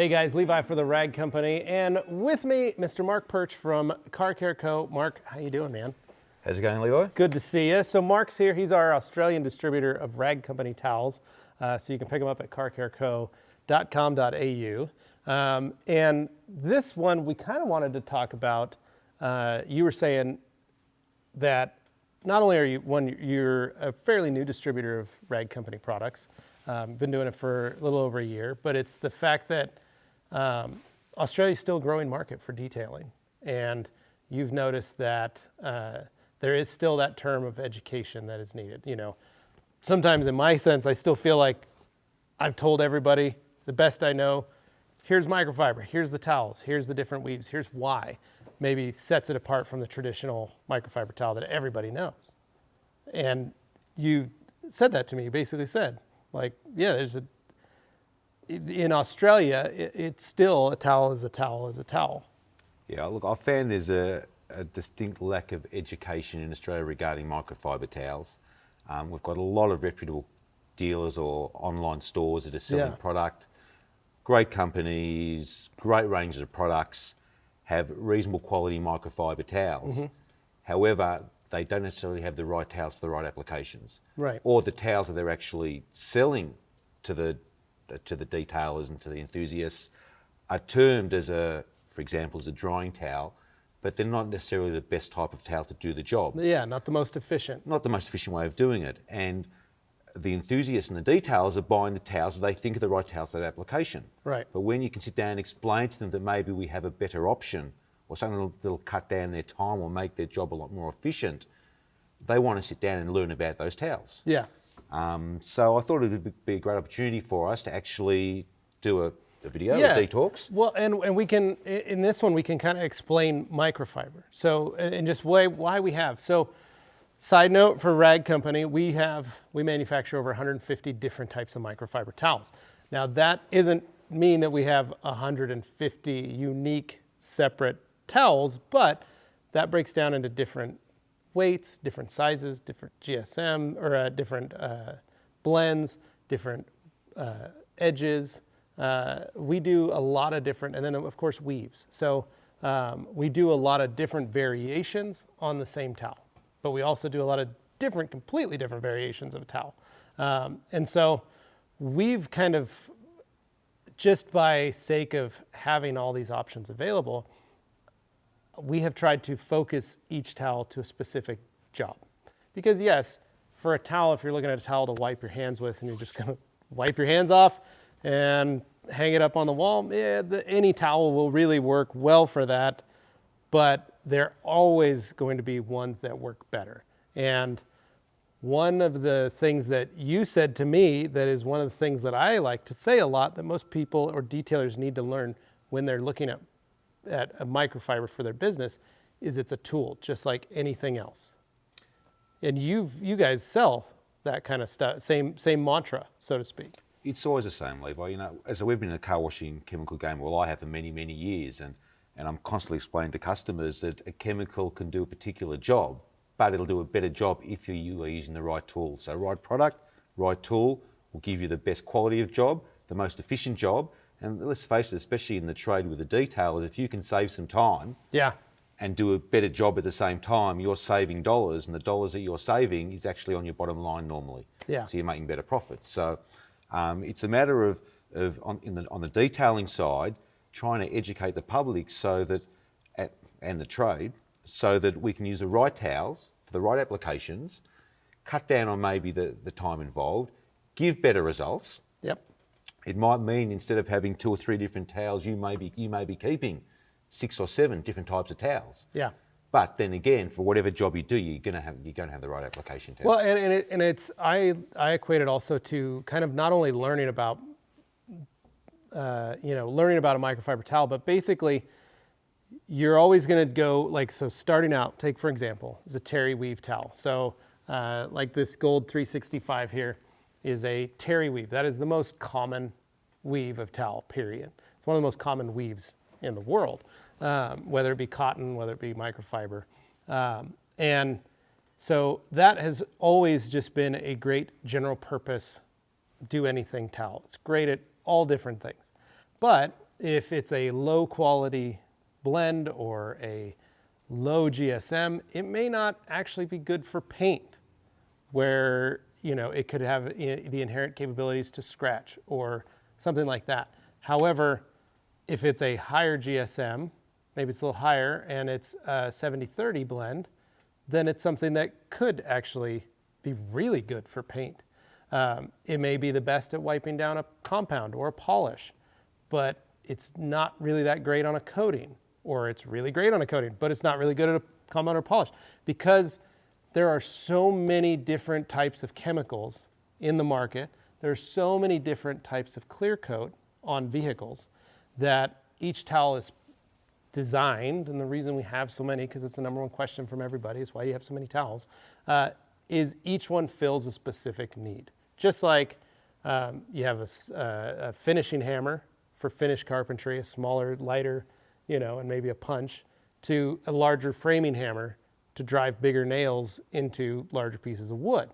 Hey guys, Levi for the Rag Company, and with me, Mr. Mark Perch from Car Care Co. Mark, how you doing, man? How's it going, Levi? Good to see you. So Mark's here. He's our Australian distributor of Rag Company towels. So you can pick them up at carcareco.com.au. And this one, we kind of wanted to talk about. You were saying that not only are you're a fairly new distributor of Rag Company products, been doing it for a little over a year, but it's the fact that Australia is still a growing market for detailing. And you've noticed that there is still that term of education that is needed. You know, sometimes in my sense, I still feel like I've told everybody the best I know, here's microfiber, here's the towels, here's the different weaves, here's why. Maybe sets it apart from the traditional microfiber towel that everybody knows. And you said that to me, you basically said, like, yeah, in Australia, it's still a towel is a towel is a towel. Yeah, look, I found there's a distinct lack of education in Australia regarding microfiber towels. We've got a lot of reputable dealers or online stores that are selling product. Great companies, great ranges of products, have reasonable quality microfiber towels. Mm-hmm. However, they don't necessarily have the right towels for the right applications. Right. Or the towels that they're actually selling to the detailers and to the enthusiasts are termed as for example, as a drying towel, but they're not necessarily the best type of towel to do the job. Yeah, not the most efficient. Not the most efficient way of doing it. And the enthusiasts and the detailers are buying the towels that they think are the right towels for that application. Right. But when you can sit down and explain to them that maybe we have a better option or something that'll cut down their time or make their job a lot more efficient, they want to sit down and learn about those towels. Yeah. So I thought it would be a great opportunity for us to actually do a video, a detox. Well, and we can, in this one, we can kind of explain microfiber. So, and just why we have. So, side note for Rag Company, we manufacture over 150 different types of microfiber towels. Now, that doesn't mean that we have 150 unique separate towels, but that breaks down into different weights, different sizes, different GSM, or different blends, different edges. We do a lot of different, and then of course weaves. So we do a lot of different variations on the same towel, but we also do a lot of completely different variations of a towel. And so we've kind of, just by sake of having all these options available, we have tried to focus each towel to a specific job. Because yes, for a towel, if you're looking at a towel to wipe your hands with and you're just gonna wipe your hands off and hang it up on the wall, any towel will really work well for that, but they're always going to be ones that work better. And one of the things that you said to me that is one of the things that I like to say a lot, that most people or detailers need to learn when they're looking at a microfiber for their business, is it's a tool, just like anything else. And you guys sell that kind of stuff, same mantra, so to speak. It's always the same, Levi. You know, as we've been in the car washing chemical game, well, I have for many, many years, and I'm constantly explaining to customers that a chemical can do a particular job, but it'll do a better job if you are using the right tool. So right product, right tool will give you the best quality of job, the most efficient job. And let's face it, especially in the trade with the detailers, if you can save some time and do a better job at the same time, you're saving dollars, and the dollars that you're saving is actually on your bottom line normally. Yeah. So you're making better profits. So it's a matter of on the detailing side, trying to educate the public and the trade, so that we can use the right towels for the right applications, cut down on maybe the time involved, give better results. Yep. It might mean instead of having 2 or 3 different towels, you may be keeping 6 or 7 different types of towels. Yeah. But then again, for whatever job you do, you're going to have the right application towel. Well, and it's I equate it also to kind of not only learning about learning about a microfiber towel, but basically you're always going to go starting out. Take for example, is a terry weave towel. So like this gold 365 here is a terry weave. That is the most common weave of towel, period. It's one of the most common weaves in the world, whether it be cotton, whether it be microfiber. And so that has always just been a great general purpose, do anything towel. It's great at all different things. But If it's a low quality blend or a low GSM, it may not actually be good for paint, where it could have the inherent capabilities to scratch or something like that. However, if it's a higher GSM, maybe it's a little higher, and it's a 70-30 blend, then it's something that could actually be really good for paint. It may be the best at wiping down a compound or a polish, but it's not really that great on a coating, or it's really great on a coating, but it's not really good at a compound or polish, because there are so many different types of chemicals in the market. There are so many different types of clear coat on vehicles that each towel is designed, and the reason we have so many, because it's the number one question from everybody, is why you have so many towels, is each one fills a specific need. Just like you have a finishing hammer for finish carpentry, a smaller, lighter, and maybe a punch, to a larger framing hammer to drive bigger nails into larger pieces of wood.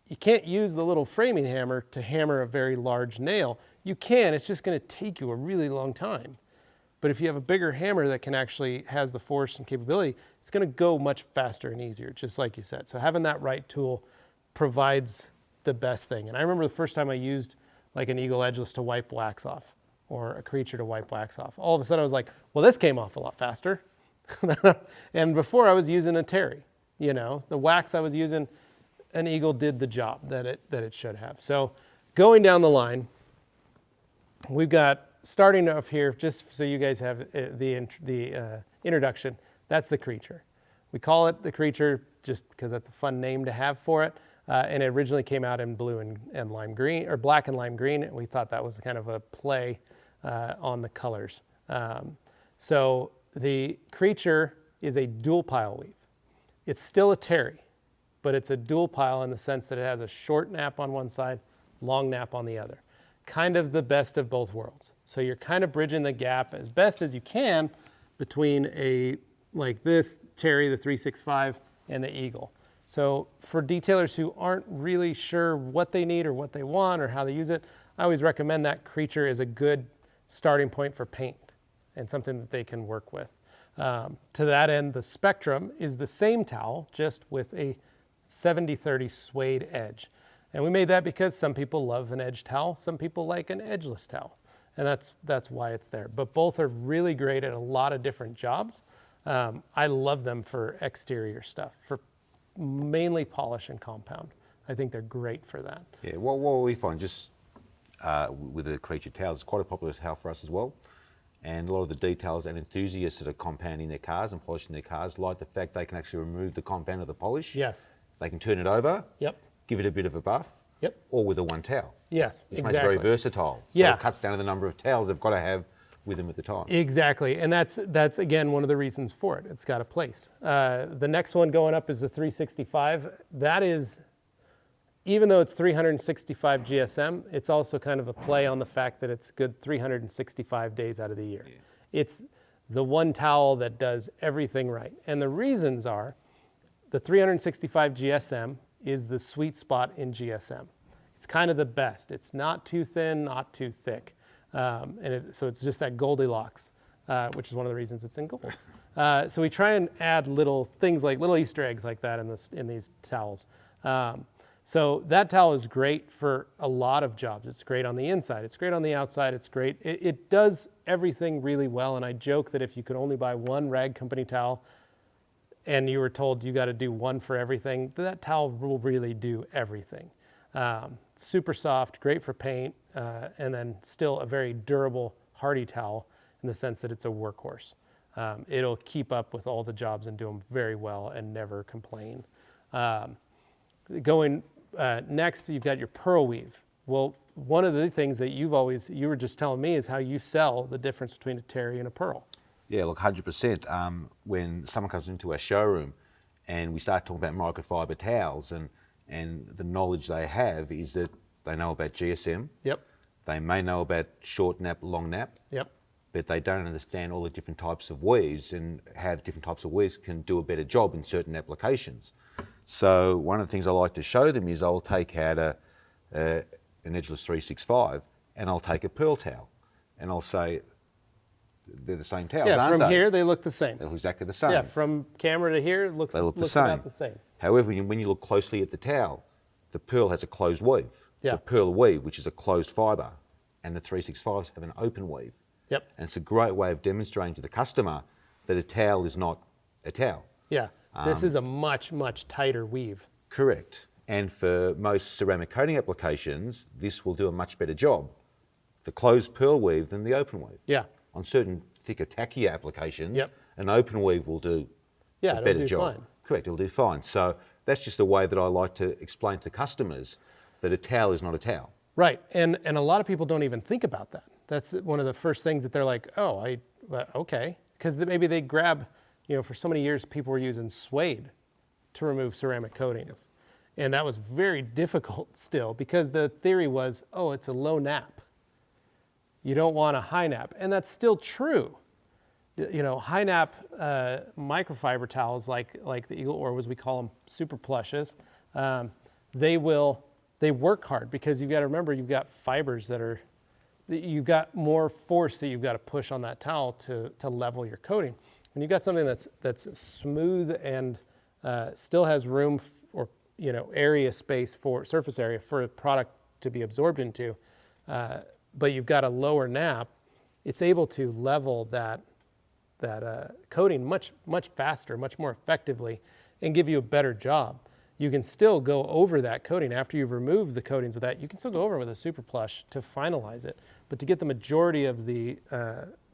You can't use the little framing hammer to hammer a very large nail. You can, it's just going to take you a really long time. But if you have a bigger hammer that can actually has the force and capability, it's going to go much faster and easier, just like you said. So having that right tool provides the best thing. And I remember the first time I used like an Eagle Edgeless to wipe wax off, or a Creature to wipe wax off. All of a sudden I was like, well, this came off a lot faster. And before I was using a Terry, the wax I was using, an Eagle did the job that it should have. So going down the line, we've got, starting off here, just so you guys have the introduction, that's the Creature. We call it the Creature just because that's a fun name to have for it. And it originally came out in blue and lime green, or black and lime green. And we thought that was kind of a play on the colors. So the Creature is a dual pile weave. It's still a Terry, but it's a dual pile in the sense that it has a short nap on one side, long nap on the other. Kind of the best of both worlds. So you're kind of bridging the gap as best as you can between like this Terry, the 365, and the Eagle. So for detailers who aren't really sure what they need or what they want or how they use it, I always recommend that Creature is a good starting point for paint and something that they can work with. To that end, the Spectrum is the same towel, just with a 70-30 suede edge. And we made that because some people love an edge towel, some people like an edgeless towel. And that's why it's there. But both are really great at a lot of different jobs. I love them for exterior stuff, for mainly polish and compound. I think they're great for that. Yeah, what we find just with the Creature towels, it's quite a popular towel for us as well. And a lot of the details and enthusiasts that are compounding their cars and polishing their cars like the fact they can actually remove the compound of the polish. Yes. They can turn it over. Yep. Give it a bit of a buff. Yep. Or with a one towel. Yes, Which exactly. makes it very versatile. So yeah. It cuts down to the number of towels they've got to have with them at the time. Exactly, and that's again one of the reasons for it. It's got a place. The next one going up is the 365. That is, even though it's 365 GSM, it's also kind of a play on the fact that it's good 365 days out of the year. Yeah. It's the one towel that does everything right. And the reasons are, the 365 GSM is the sweet spot in GSM. It's kind of the best. It's not too thin, not too thick. So it's just that Goldilocks, which is one of the reasons it's in gold. So we try and add little things like little Easter eggs like that in these towels. So that towel is great for a lot of jobs. It's great on the inside. It's great on the outside. It's great. It does everything really well. And I joke that if you could only buy one Rag Company towel and you were told you got to do one for everything, that towel will really do everything. Super soft, great for paint, and then still a very durable, hardy towel in the sense that it's a workhorse. It'll keep up with all the jobs and do them very well and never complain. Next, you've got your pearl weave. Well, one of the things that you were just telling me is how you sell the difference between a Terry and a pearl. Yeah, look, 100%. When someone comes into our showroom and we start talking about microfiber towels and the knowledge they have is that they know about GSM. Yep. They may know about short nap, long nap. Yep. But they don't understand all the different types of weaves and how different types of weaves can do a better job in certain applications. So one of the things I like to show them is I'll take out an edgeless 365 and I'll take a pearl towel. and I'll say, they're the same towels, Yeah, aren't from they? here they look the same. They look exactly the same. Yeah, from camera to here, it looks, They look the looks same. about the same. However, when you look closely at the towel, the pearl has a closed weave. Yeah. It's a pearl weave, which is a closed fibre, and the 365s have an open weave. Yep. And it's a great way of demonstrating to the customer that a towel is not a towel. Yeah, this is a much, much tighter weave. Correct. And for most ceramic coating applications, this will do a much better job, the closed pearl weave, than the open weave. Yeah. On certain thicker, tackier applications, Yep. an open weave will do Yeah, a it'll better do job. fine. Correct, it'll do fine. So that's just a way that I like to explain to customers that a towel is not a towel. Right, and a lot of people don't even think about that. That's one of the first things that they're like, oh, okay. Because maybe they grab, for so many years people were using suede to remove ceramic coatings. And that was very difficult still because the theory was, oh, it's a low nap. You don't want a high nap. And that's still true. High nap microfiber towels like the Eagle, or as we call them, super plushes, they work hard because you've got to remember you've got fibers you've got more force that you've got to push on that towel to level your coating. When you've got something that's smooth and still has room or area space for surface area for a product to be absorbed into, but you've got a lower nap, it's able to level that coating much faster, much more effectively, and give you a better job. You can still go over that coating after you've removed the coatings with that. You can still go over with a super plush to finalize it, but to get the majority of the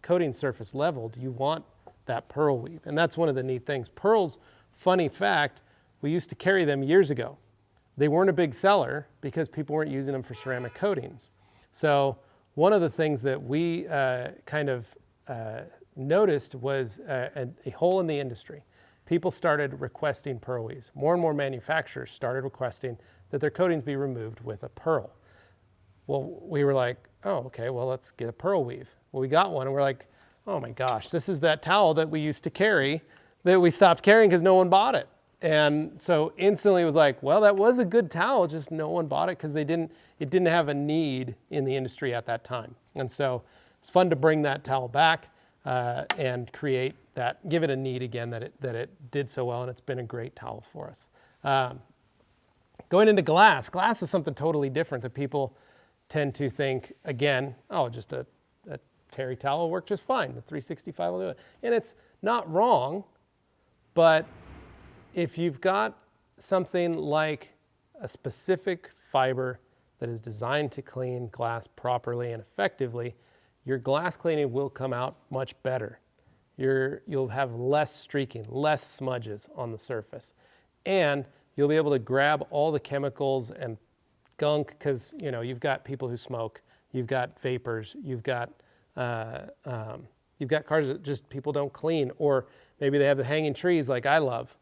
coating surface leveled, you want that pearl weave, and that's one of the neat things. Pearls, funny fact, we used to carry them years ago. They weren't a big seller because people weren't using them for ceramic coatings. So one of the things that we noticed was a hole in the industry. People started requesting pearl weaves. More and more manufacturers started requesting that their coatings be removed with a pearl. Well, we were like, oh, okay, well, let's get a pearl weave. Well, we got one and we're like, oh my gosh, this is that towel that we used to carry that we stopped carrying because no one bought it. And so instantly it was like, well, that was a good towel, just no one bought it because it didn't have a need in the industry at that time. And so it's fun to bring that towel back and create that, give it a need again that it did so well, and it's been a great towel for us. Going into glass is something totally different that people tend to think, again, oh, just a terry towel will work just fine. The 365 will do it. And it's not wrong, but if you've got something like a specific fiber that is designed to clean glass properly and effectively, your glass cleaning will come out much better. You'll have less streaking, less smudges on the surface. And you'll be able to grab all the chemicals and gunk, because you've got people who smoke, you've got vapors, you've got cars that just people don't clean, or maybe they have the hanging trees like I love.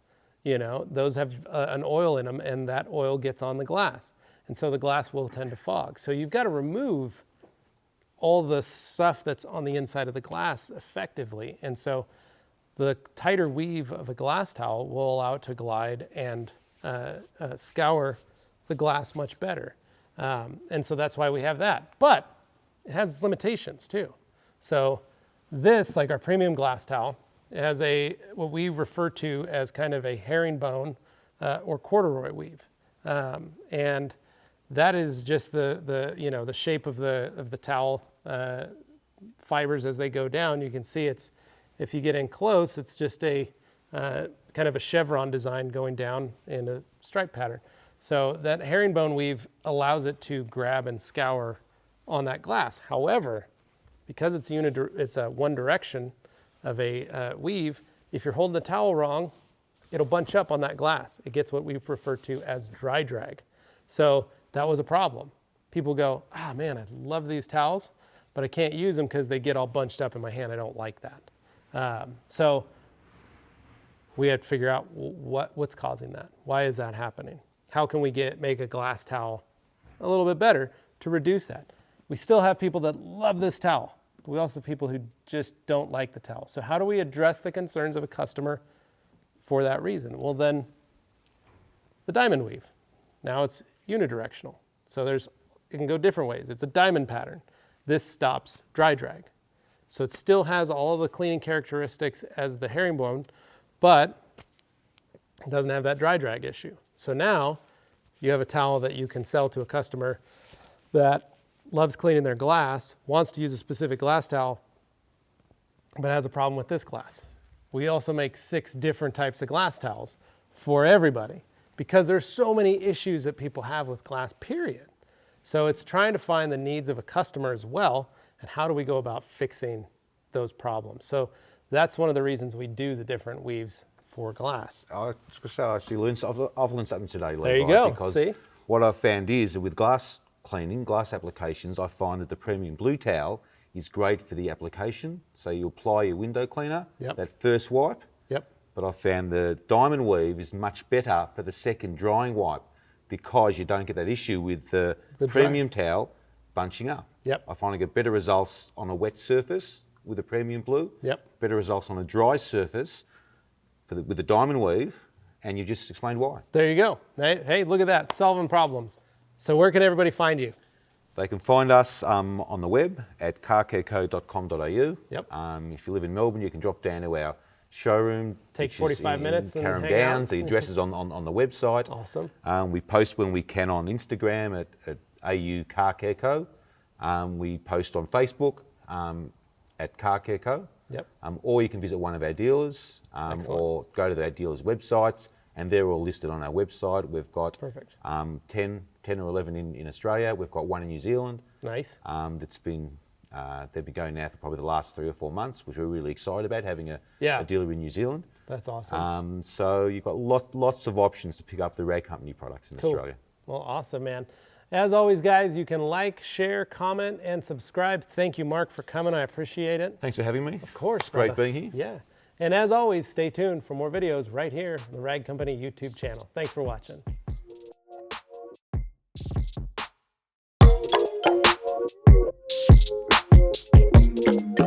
Those have an oil in them, and that oil gets on the glass. And so the glass will tend to fog. So you've got to remove all the stuff that's on the inside of the glass effectively. And so the tighter weave of a glass towel will allow it to glide and scour the glass much better. And so that's why we have that. But it has its limitations too. So this, like our premium glass towel, has what we refer to as kind of a herringbone or corduroy weave. And that is just the shape of the towel fibers as they go down. You can see if you get in close, it's just a kind of a chevron design going down in a stripe pattern. So that herringbone weave allows it to grab and scour on that glass. However, because it's a one direction of a weave, if you're holding the towel wrong, it'll bunch up on that glass. It gets what we refer to as dry drag. So that was a problem. People go, man, I love these towels, but I can't use them because they get all bunched up in my hand. I don't like that. So we had to figure out what's causing that. Why is that happening? How can we make a glass towel a little bit better to reduce that? We still have people that love this towel, but we also have people who just don't like the towel. So how do we address the concerns of a customer for that reason? Well, then the diamond weave. Now it's unidirectional. So it can go different ways. It's a diamond pattern. this stops dry drag. So it still has all the cleaning characteristics as the herringbone, but it doesn't have that dry drag issue. So now you have a towel that you can sell to a customer that loves cleaning their glass, wants to use a specific glass towel, but has a problem with this glass. We also make 6 different types of glass towels for everybody because there's so many issues that people have with glass, period. So it's trying to find the needs of a customer as well, and how do we go about fixing those problems. So that's one of the reasons we do the different weaves for glass. I was going to say, I actually I've learned something today, Levi. There you go, Because see? what I've found is that with glass cleaning, glass applications, I find that the premium blue towel is great for the application. So you apply your window cleaner, Yep. that first wipe, Yep. but I found the diamond weave is much better for the second drying wipe because you don't get that issue with the premium towel bunching up. Yep. I find I get better results on a wet surface with the premium blue, Yep. better results on a dry surface with the diamond weave, and you just explained why. There you go. Hey, look at that, solving problems. So where can everybody find you? They can find us on the web at carcareco.com.au. Yep. If you live in Melbourne, you can drop down to our showroom. Take which is 45 minutes and Carrum hang out. Downs. The address is on the website. Awesome. We post when we can on Instagram at AU Carcareco. We post on Facebook at Carcareco. Yep. Or you can visit one of our dealers or go to our dealers' websites, and they're all listed on our website. We've got Perfect. 10 or 11 in Australia. We've got one in New Zealand. Nice. That's been they've been going now for probably the last 3 or 4 months, which we're really excited about having a dealer in New Zealand. That's awesome. So you've got lots of options to pick up the Rag Company products in Australia. Well, awesome, man. As always, guys, you can like, share, comment, and subscribe. Thank you, Mark, for coming. I appreciate it. Thanks for having me. Of course, It's great brother. being here. Yeah. And as always, stay tuned for more videos right here on the Rag Company YouTube channel. Thanks for watching. Thank you.